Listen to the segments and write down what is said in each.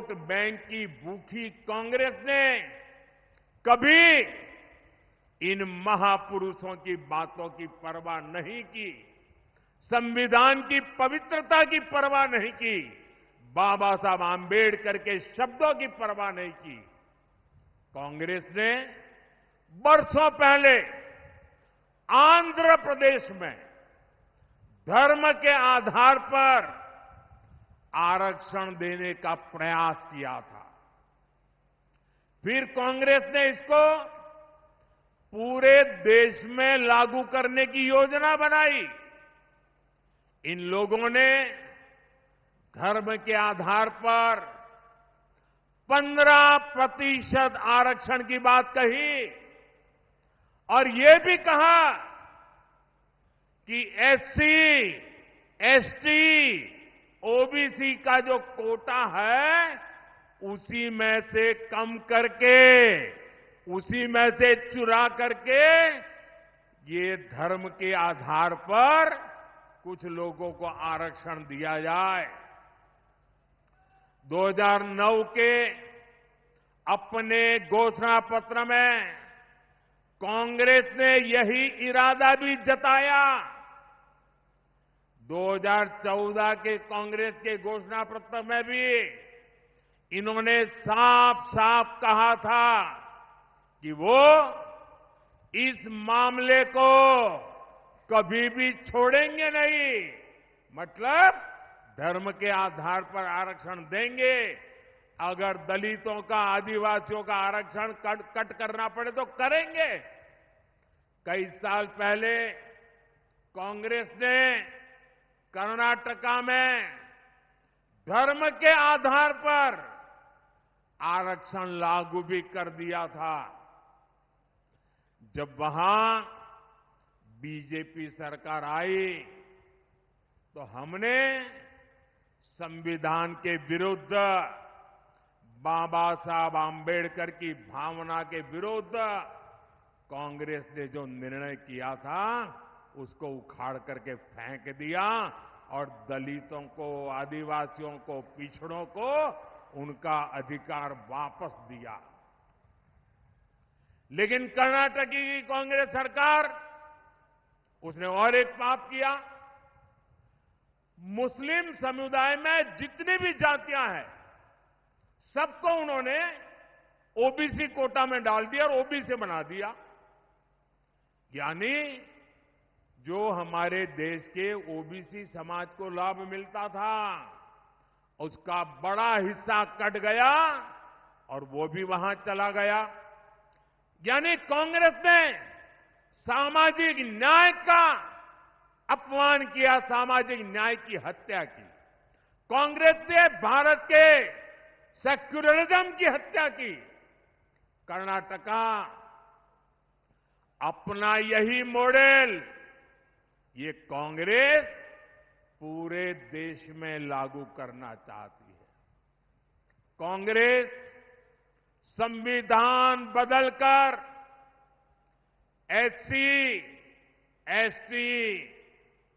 Vote bank की भूखी कांग्रेस ने कभी इन महापुरुषों की बातों की परवाह नहीं की, संविधान की पवित्रता की परवाह नहीं की, बाबा साहब आंबेडकर के शब्दों की परवाह नहीं की। कांग्रेस ने बरसों पहले आंध्र प्रदेश में धर्म के आधार पर आरक्षण देने का प्रयास किया था। फिर कांग्रेस ने इसको पूरे देश में लागू करने की योजना बनाई। इन लोगों ने धर्म के आधार पर 15% आरक्षण की बात कही और ये भी कहा कि एससी, एसटी, ओबीसी का जो कोटा है उसी में से कम करके, उसी में से चुरा करके ये धर्म के आधार पर कुछ लोगों को आरक्षण दिया जाए। 2009 के अपने घोषणा पत्र में कांग्रेस ने यही इरादा भी जताया। 2014 के कांग्रेस के घोषणा पत्र में भी इन्होंने साफ साफ कहा था कि वो इस मामले को कभी भी छोड़ेंगे नहीं, मतलब धर्म के आधार पर आरक्षण देंगे। अगर दलितों का, आदिवासियों का आरक्षण कट करना पड़े तो करेंगे। कई साल पहले कांग्रेस ने कर्नाटका में धर्म के आधार पर आरक्षण लागू भी कर दिया था। जब वहां बीजेपी सरकार आई तो हमने संविधान के विरुद्ध, बाबा साहब आंबेडकर की भावना के विरुद्ध कांग्रेस ने जो निर्णय किया था उसको उखाड़ करके फेंक दिया और दलितों को, आदिवासियों को, पिछड़ों को उनका अधिकार वापस दिया। लेकिन कर्नाटक की कांग्रेस सरकार, उसने और एक पाप किया। मुस्लिम समुदाय में जितनी भी जातियां हैं सबको उन्होंने ओबीसी कोटा में डाल दिया और ओबीसी बना दिया। यानी जो हमारे देश के ओबीसी समाज को लाभ मिलता था उसका बड़ा हिस्सा कट गया और वो भी वहां चला गया। यानी कांग्रेस ने सामाजिक न्याय का अपमान किया, सामाजिक न्याय की हत्या की। कांग्रेस ने भारत के सेक्युलरिज्म की हत्या की। कर्नाटका अपना यही मॉडल ये कांग्रेस पूरे देश में लागू करना चाहती है। कांग्रेस संविधान बदलकर एससी, एसटी,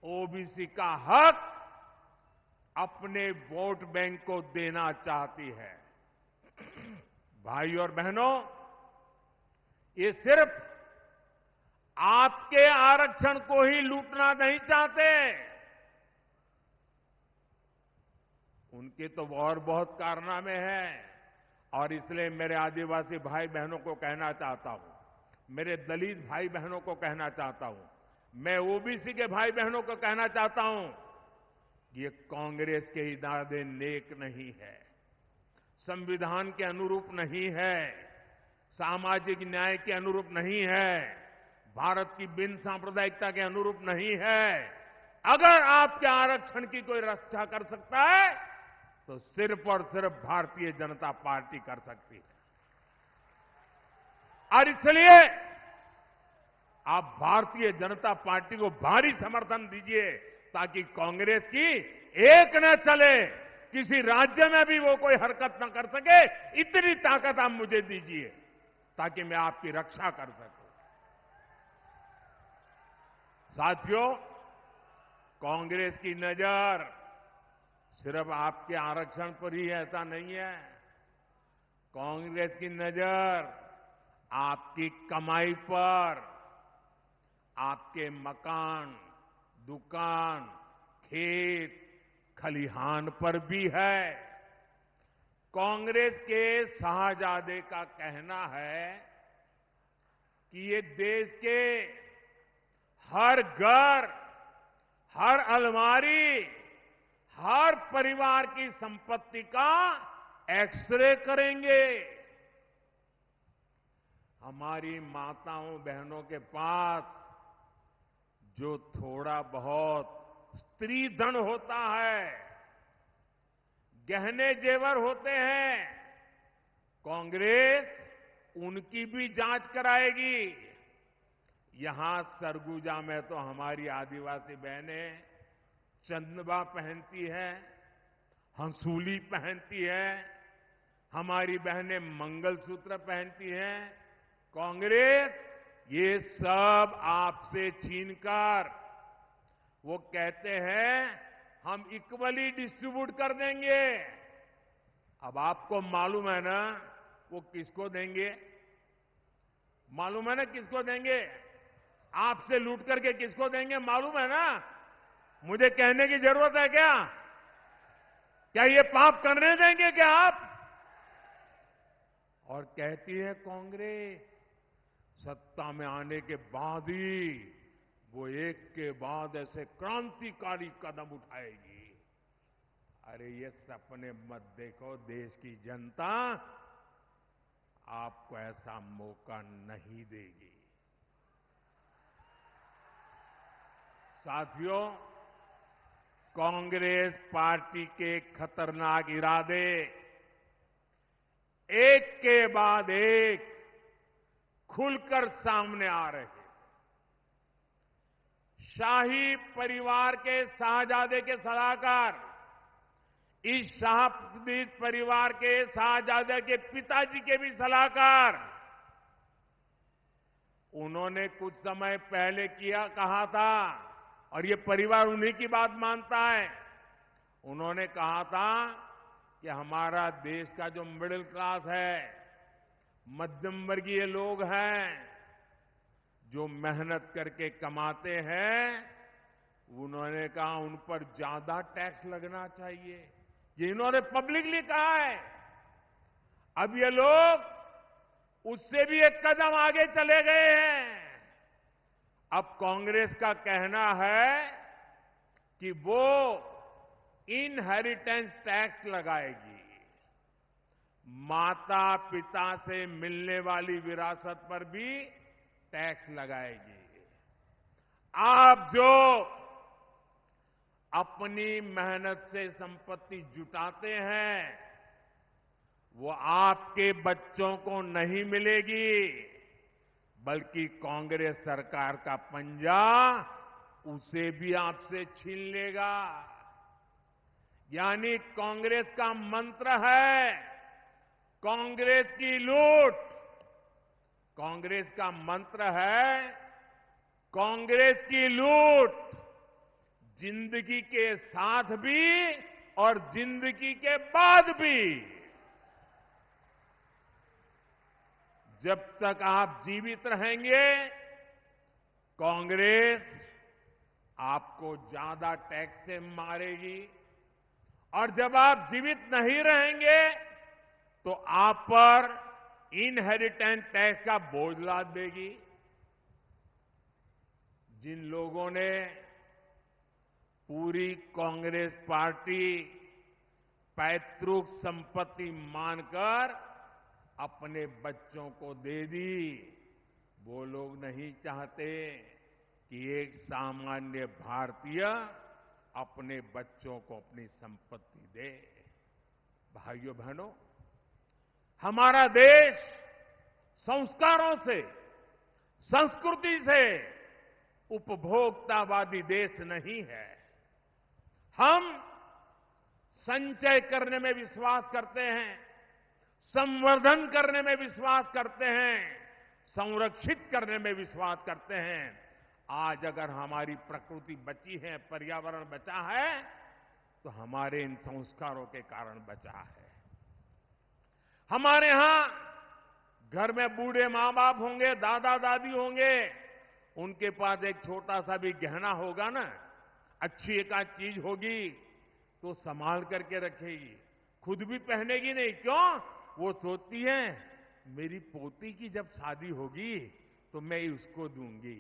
ओबीसी का हक अपने वोट बैंक को देना चाहती है। भाई और बहनों, ये सिर्फ आपके आरक्षण को ही लूटना नहीं चाहते, उनके तो और बहुत कारनामे हैं। और इसलिए मेरे आदिवासी भाई बहनों को कहना चाहता हूं, मेरे दलित भाई बहनों को कहना चाहता हूं, मैं ओबीसी के भाई बहनों को कहना चाहता हूं, ये कांग्रेस के इरादे नेक नहीं है, संविधान के अनुरूप नहीं है, सामाजिक न्याय के अनुरूप नहीं है, भारत की बिन सांप्रदायिकता के अनुरूप नहीं है। अगर आपके आरक्षण की कोई रक्षा कर सकता है तो सिर्फ और सिर्फ भारतीय जनता पार्टी कर सकती है। और इसलिए आप भारतीय जनता पार्टी को भारी समर्थन दीजिए ताकि कांग्रेस की एक न चले, किसी राज्य में भी वो कोई हरकत न कर सके, इतनी ताकत आप मुझे दीजिए ताकि मैं आपकी रक्षा कर सकूं। साथियों, कांग्रेस की नजर सिर्फ आपके आरक्षण पर ही ऐसा नहीं है। कांग्रेस की नजर आपकी कमाई पर, आपके मकान, दुकान, खेत, खलिहान पर भी है। कांग्रेस के शाहजादे का कहना है कि ये देश के हर घर, हर अलमारी, हर परिवार की संपत्ति का एक्सरे करेंगे। हमारी माताओं बहनों के पास जो थोड़ा बहुत स्त्री धन होता है, गहने जेवर होते हैं, कांग्रेस उनकी भी जांच कराएगी। यहां सरगुजा में तो हमारी आदिवासी बहनें चंदवा पहनती है, हंसूली पहनती है, हमारी बहनें मंगलसूत्र पहनती हैं। कांग्रेस ये सब आपसे छीनकर वो कहते हैं हम इक्वली डिस्ट्रीब्यूट कर देंगे। अब आपको मालूम है ना वो किसको देंगे? मालूम है ना किसको देंगे? आपसे लूट करके किसको देंगे मालूम है ना? मुझे कहने की जरूरत है क्या? क्या ये पाप करने देंगे क्या आप? और कहती है कांग्रेस सत्ता में आने के बाद ही वो एक के बाद ऐसे क्रांतिकारी कदम उठाएगी। अरे ये सपने मत देखो, देश की जनता आपको ऐसा मौका नहीं देगी। साथियों, कांग्रेस पार्टी के खतरनाक इरादे एक के बाद एक खुलकर सामने आ रहे हैं। शाही परिवार के शाहजादे के सलाहकार, इस शाही परिवार के शाहजादे के पिताजी के भी सलाहकार, उन्होंने कुछ समय पहले कहा था, और ये परिवार उन्हीं की बात मानता है। उन्होंने कहा था कि हमारा देश का जो मिडिल क्लास है, मध्यम वर्गीय लोग हैं, जो मेहनत करके कमाते हैं, उन्होंने कहा उन पर ज्यादा टैक्स लगना चाहिए। ये इन्होंने पब्लिकली कहा है। अब ये लोग उससे भी एक कदम आगे चले गए हैं। अब कांग्रेस का कहना है कि वो इनहेरिटेंस टैक्स लगाएगी। माता पिता से मिलने वाली विरासत पर भी टैक्स लगाएगी। आप जो अपनी मेहनत से संपत्ति जुटाते हैं, वो आपके बच्चों को नहीं मिलेगी, बल्कि कांग्रेस सरकार का पंजा उसे भी आपसे छीन लेगा। यानी कांग्रेस का मंत्र है कांग्रेस की लूट। कांग्रेस का मंत्र है कांग्रेस की लूट, जिंदगी के साथ भी और जिंदगी के बाद भी। जब तक आप जीवित रहेंगे, कांग्रेस आपको ज्यादा टैक्स से मारेगी, और जब आप जीवित नहीं रहेंगे तो आप पर इनहेरिटेंस टैक्स का बोझ लाद देगी। जिन लोगों ने पूरी कांग्रेस पार्टी पैतृक संपत्ति मानकर अपने बच्चों को दे दी, वो लोग नहीं चाहते कि एक सामान्य भारतीय अपने बच्चों को अपनी संपत्ति दे। भाइयों बहनों, हमारा देश संस्कारों से, संस्कृति से उपभोक्तावादी देश नहीं है। हम संचय करने में विश्वास करते हैं, संवर्धन करने में विश्वास करते हैं, संरक्षित करने में विश्वास करते हैं। आज अगर हमारी प्रकृति बची है, पर्यावरण बचा है, तो हमारे इन संस्कारों के कारण बचा है। हमारे यहां घर में बूढ़े मां बाप होंगे, दादा दादी होंगे, उनके पास एक छोटा सा भी गहना होगा ना, अच्छी एक आध चीज होगी तो संभाल करके रखेगी, खुद भी पहनेगी नहीं। क्यों? वो सोचती है मेरी पोती की जब शादी होगी तो मैं उसको दूंगी,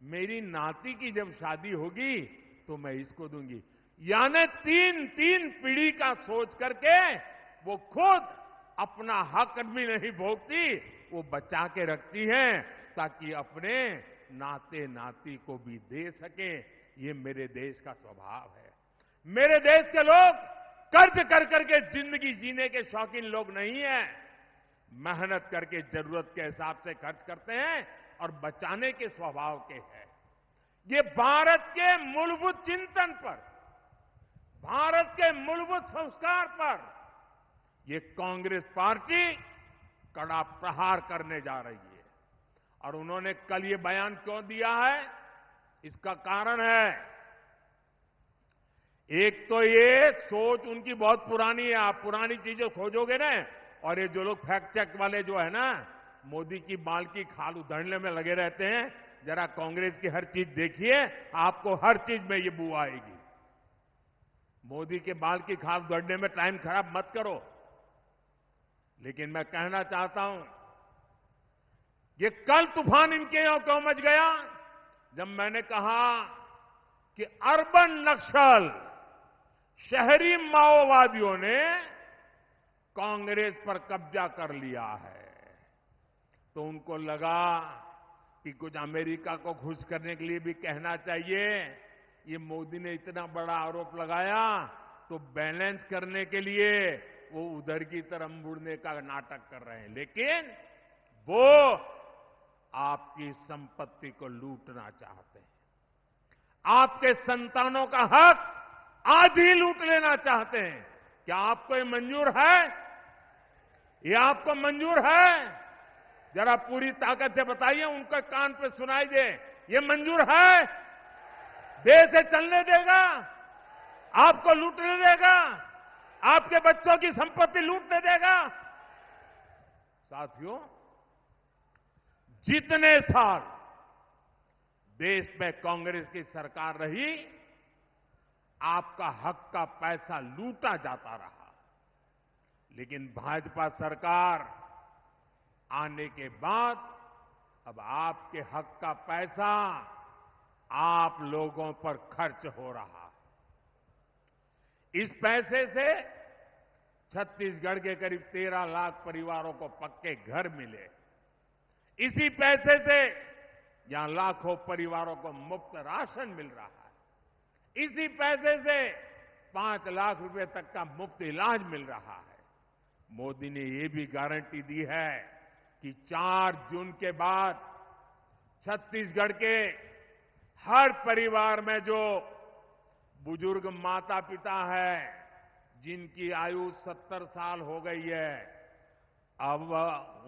मेरी नाती की जब शादी होगी तो मैं इसको दूंगी। यानी तीन तीन पीढ़ी का सोच करके वो खुद अपना हक भी नहीं भोगती, वो बचा के रखती है ताकि अपने नाते नाती को भी दे सके। ये मेरे देश का स्वभाव है। मेरे देश के लोग कर्ज कर करके जिंदगी जीने के शौकीन लोग नहीं है, मेहनत करके जरूरत के हिसाब से खर्च करते हैं और बचाने के स्वभाव के हैं। ये भारत के मूलभूत चिंतन पर, भारत के मूलभूत संस्कार पर ये कांग्रेस पार्टी कड़ा प्रहार करने जा रही है। और उन्होंने कल ये बयान क्यों दिया है, इसका कारण है, एक तो ये सोच उनकी बहुत पुरानी है। आप पुरानी चीजें खोजोगे ना, और ये जो लोग फैक्ट चेक वाले जो है ना, मोदी की बाल की खाल उधड़ने में लगे रहते हैं, जरा कांग्रेस की हर चीज देखिए, आपको हर चीज में ये बू आएगी। मोदी के बाल की खाल उधड़ने में टाइम खराब मत करो। लेकिन मैं कहना चाहता हूं, ये कल तूफान इनके यहां क्यों मच गया, जब मैंने कहा कि अर्बन नक्सल, शहरी माओवादियों ने कांग्रेस पर कब्जा कर लिया है, तो उनको लगा कि कुछ अमेरिका को खुश करने के लिए भी कहना चाहिए। ये मोदी ने इतना बड़ा आरोप लगाया तो बैलेंस करने के लिए वो उधर की तरफ मुड़ने का नाटक कर रहे हैं, लेकिन वो आपकी संपत्ति को लूटना चाहते हैं, आपके संतानों का हक आज ही लूट लेना चाहते हैं। क्या आपको ये मंजूर है? ये आपको मंजूर है? जरा पूरी ताकत से बताइए, उनके कान पे सुनाई दे, ये मंजूर है? देश से चलने देगा? आपको लूटने देगा? आपके बच्चों की संपत्ति लूटने देगा? साथियों, जितने साल देश में कांग्रेस की सरकार रही, आपका हक का पैसा लूटा जाता रहा। लेकिन भाजपा सरकार आने के बाद अब आपके हक का पैसा आप लोगों पर खर्च हो रहा है। इस पैसे से छत्तीसगढ़ के करीब 13 लाख परिवारों को पक्के घर मिले। इसी पैसे से यहां लाखों परिवारों को मुफ्त राशन मिल रहा है। इसी पैसे से 5 लाख रुपए तक का मुफ्त इलाज मिल रहा है। मोदी ने ये भी गारंटी दी है कि 4 जून के बाद छत्तीसगढ़ के हर परिवार में जो बुजुर्ग माता पिता है, जिनकी आयु 70 साल हो गई है, अब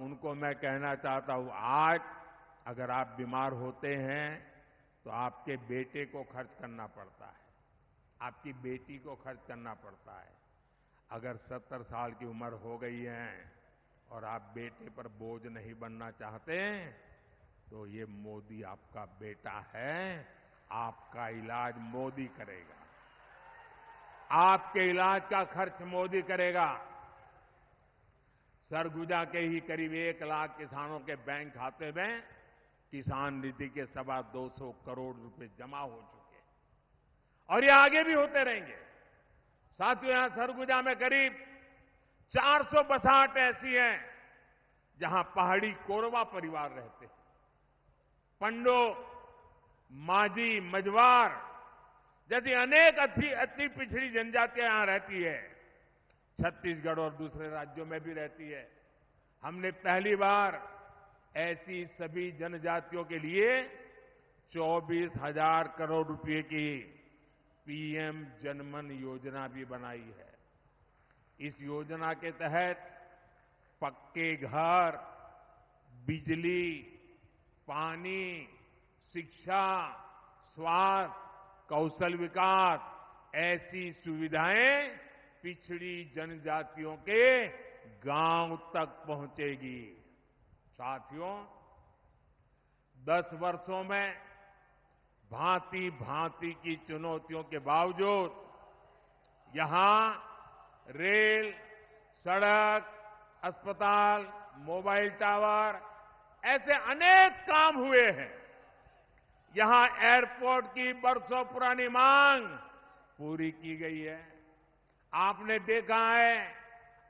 उनको मैं कहना चाहता हूं, आज अगर आप बीमार होते हैं तो आपके बेटे को खर्च करना पड़ता है, आपकी बेटी को खर्च करना पड़ता है। अगर 70 साल की उम्र हो गई है और आप बेटे पर बोझ नहीं बनना चाहते, तो ये मोदी आपका बेटा है, आपका इलाज मोदी करेगा, आपके इलाज का खर्च मोदी करेगा। सरगुजा के ही करीब 1 लाख किसानों के बैंक खाते में किसान निधि के 225 करोड़ रुपए जमा हो चुके हैं और ये आगे भी होते रहेंगे। साथियों, यहां सरगुजा में करीब 400 बसाहट ऐसी हैं जहां पहाड़ी कोरवा परिवार रहते हैं। पंडो, माझी, मझवार जैसी अनेक अति पिछड़ी जनजातियां यहां रहती है। छत्तीसगढ़ और दूसरे राज्यों में भी रहती है। हमने पहली बार ऐसी सभी जनजातियों के लिए 24,000 करोड़ रुपए की पीएम जनमन योजना भी बनाई है। इस योजना के तहत पक्के घर, बिजली, पानी, शिक्षा, स्वास्थ्य, कौशल विकास, ऐसी सुविधाएं पिछड़ी जनजातियों के गांव तक पहुंचेगी। साथियों, 10 वर्षों में भांति भांति की चुनौतियों के बावजूद यहां रेल, सड़क, अस्पताल, मोबाइल टावर ऐसे अनेक काम हुए हैं। यहां एयरपोर्ट की बरसों पुरानी मांग पूरी की गई है। आपने देखा है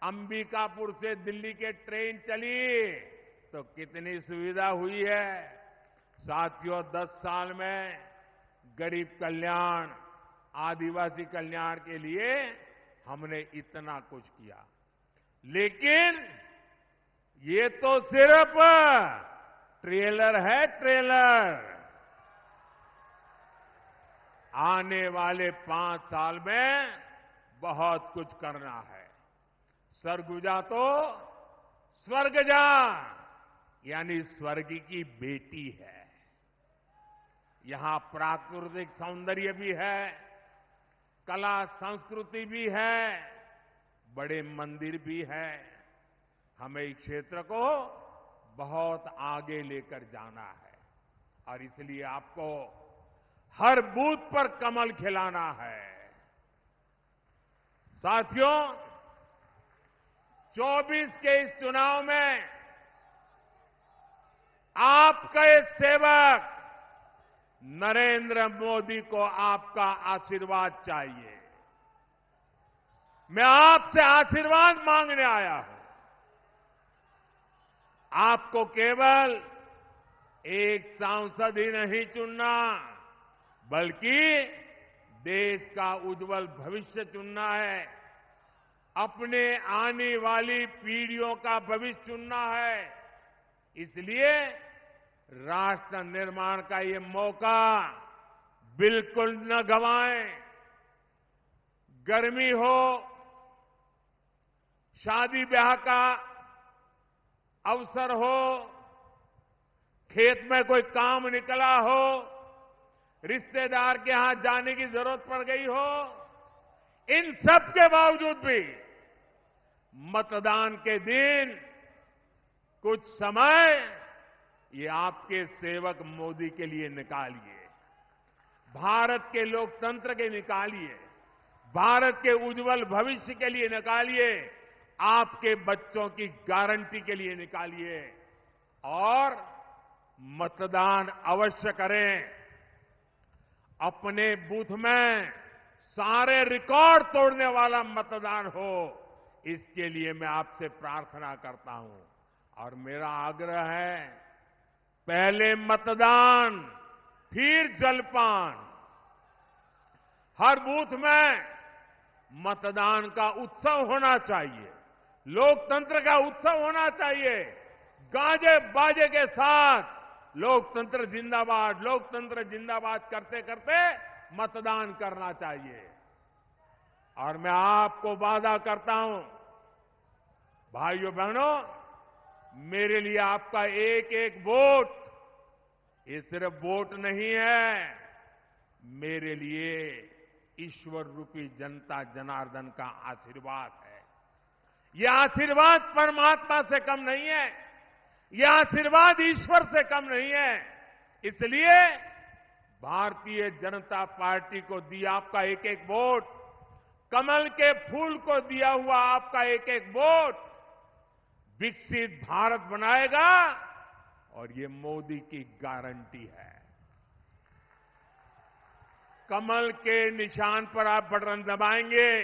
अंबिकापुर से दिल्ली के ट्रेन चली तो कितनी सुविधा हुई है। साथियों, 10 साल में गरीब कल्याण, आदिवासी कल्याण के लिए हमने इतना कुछ किया। लेकिन ये तो सिर्फ ट्रेलर है, ट्रेलर। आने वाले 5 साल में बहुत कुछ करना है। सरगुजा तो स्वर्ग जा, यानी स्वर्ग की बेटी है। यहां प्राकृतिक सौंदर्य भी है, कला संस्कृति भी है, बड़े मंदिर भी है। हमें इस क्षेत्र को बहुत आगे लेकर जाना है और इसलिए आपको हर बूथ पर कमल खिलाना है। साथियों, 24 के इस चुनाव में आपके सेवक नरेंद्र मोदी को आपका आशीर्वाद चाहिए। मैं आपसे आशीर्वाद मांगने आया हूं। आपको केवल एक सांसद ही नहीं चुनना, बल्कि देश का उज्जवल भविष्य चुनना है। अपने आने वाली पीढ़ियों का भविष्य चुनना है। इसलिए राष्ट्र निर्माण का ये मौका बिल्कुल न गंवाएं। गर्मी हो, शादी ब्याह का अवसर हो, खेत में कोई काम निकला हो, रिश्तेदार के यहां जाने की जरूरत पड़ गई हो, इन सब के बावजूद भी मतदान के दिन कुछ समय ये आपके सेवक मोदी के लिए निकालिए। भारत के लोकतंत्र के निकालिए, भारत के उज्जवल भविष्य के लिए निकालिए, आपके बच्चों की गारंटी के लिए निकालिए और मतदान अवश्य करें। अपने बूथ में सारे रिकॉर्ड तोड़ने वाला मतदान हो, इसके लिए मैं आपसे प्रार्थना करता हूं और मेरा आग्रह है, पहले मतदान फिर जलपान। हर बूथ में मतदान का उत्सव होना चाहिए, लोकतंत्र का उत्सव होना चाहिए। गाजे बाजे के साथ लोकतंत्र जिंदाबाद, लोकतंत्र जिंदाबाद करते करते मतदान करना चाहिए। और मैं आपको वादा करता हूं, भाइयों बहनों, मेरे लिए आपका एक एक वोट ये सिर्फ वोट नहीं है, मेरे लिए ईश्वर रूपी जनता जनार्दन का आशीर्वाद है। यह आशीर्वाद परमात्मा से कम नहीं है, यह आशीर्वाद ईश्वर से कम नहीं है। इसलिए भारतीय जनता पार्टी को दिया आपका एक एक वोट, कमल के फूल को दिया हुआ आपका एक एक वोट विकसित भारत बनाएगा और ये मोदी की गारंटी है। कमल के निशान पर आप बटन दबाएंगे,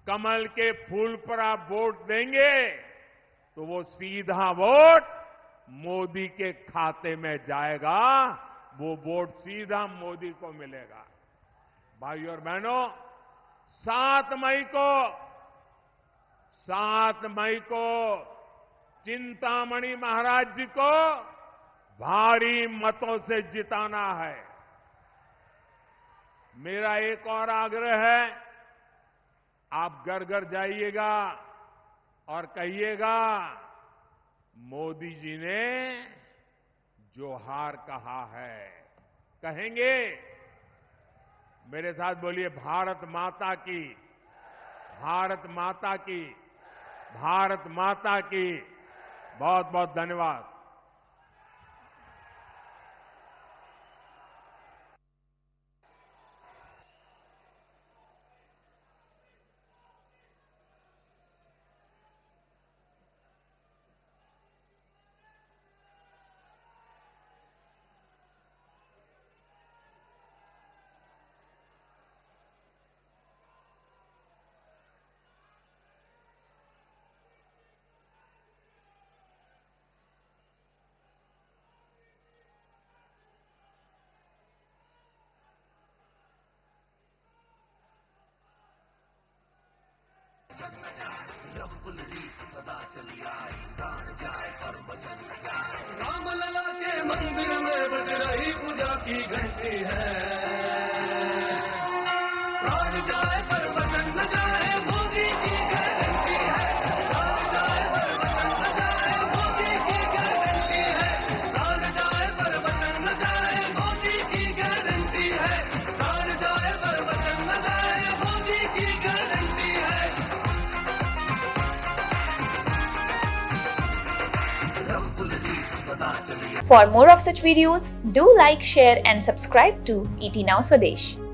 कमल के फूल पर आप वोट देंगे तो वो सीधा वोट मोदी के खाते में जाएगा, वो वोट सीधा मोदी को मिलेगा। भाइयों और बहनों, 7 मई को चिंतामणि महाराज जी को भारी मतों से जिताना है। मेरा एक और आग्रह है, आप घर घर जाइएगा और कहिएगा, मोदी जी ने जो हार कहा है, कहेंगे? मेरे साथ बोलिए, भारत माता की, भारत माता की, भारत माता की। बहुत बहुत धन्यवाद। रामलला के मंदिर में बज रही पूजा की घंटी है। प्राण जाए पर वचन न जाए, मोदी की गारंटी है। प्राण जाए पर वचन न जाए, मोदी की गारंटी है। प्राण जाए पर वचन न जाए, मोदी की गारंटी है। प्राण जाए पर वचन न जाए, मोदी की गारंटी है। For more of such videos, do like, share and subscribe to ET Now Swadesh.